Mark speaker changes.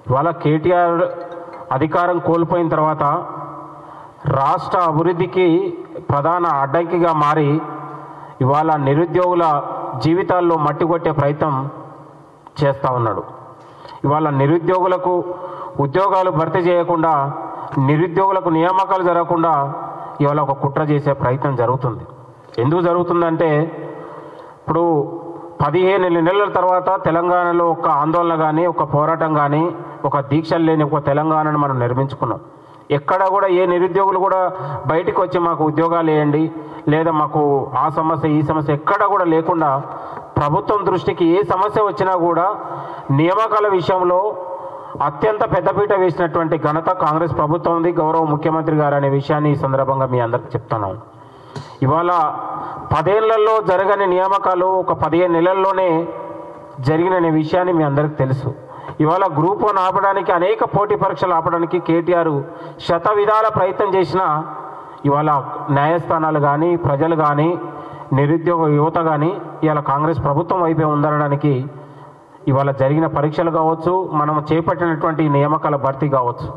Speaker 1: ఇవాళ కేటీఆర్ అధికారం కోల్పోయిన తర్వాత రాష్ట్ర అభివృద్ధికి ప్రధాన అడ్డంకిగా మారి ఇవాళ నిరుద్యోగుల జీవితాల్లో మట్టి కొట్టే ప్రయత్నం చేస్తూ ఉన్నాడు. ఇవాళ నిరుద్యోగులకు ఉద్యోగాలు భర్తీ చేయకుండా, నిరుద్యోగులకు నియామకాలు జరగకుండా ఇవాళ ఒక కుట్ర చేసే ప్రయత్నం జరుగుతుంది. ఎందుకు జరుగుతుందంటే, ఇప్పుడు 15 నెలల తర్వాత తెలంగాణలో ఒక ఆందోళన కానీ, ఒక పోరాటం కానీ, ఒక దీక్షలు లేని ఒక తెలంగాణను మనం నిర్మించుకున్నాం. ఎక్కడ కూడా ఏ నిరుద్యోగులు కూడా బయటికి వచ్చి మాకు ఉద్యోగాలు వేయండి, లేదా మాకు ఆ సమస్య ఈ సమస్య ఎక్కడ కూడా లేకుండా ప్రభుత్వం దృష్టికి ఏ సమస్య వచ్చినా కూడా నియామకాల విషయంలో అత్యంత పెద్దపీట వేసినటువంటి ఘనత కాంగ్రెస్ ప్రభుత్వం ఉంది, గౌరవ ముఖ్యమంత్రి గారు అనే విషయాన్ని ఈ సందర్భంగా మీ అందరికీ చెప్తున్నాను. ఇవాళ 10 ఏళ్లలో జరగని నియామకాలు ఒక 15 నెలల్లోనే జరిగిన విషయాన్ని మీ అందరికీ తెలుసు. ఇవాళ గ్రూప్ 1 ఆపడానికి, అనేక పోటీ పరీక్షలు ఆపడానికి కేటీఆర్ శత విధాల ప్రయత్నం చేసినా ఇవాళ న్యాయస్థానాలు కానీ, ప్రజలు కానీ, నిరుద్యోగ యువత కానీ ఇవాళ కాంగ్రెస్ ప్రభుత్వం వైపే ఉందనడానికి ఇవాళ జరిగిన పరీక్షలు కావచ్చు, మనం చేపట్టినటువంటి నియామకాల భర్తీ కావచ్చు.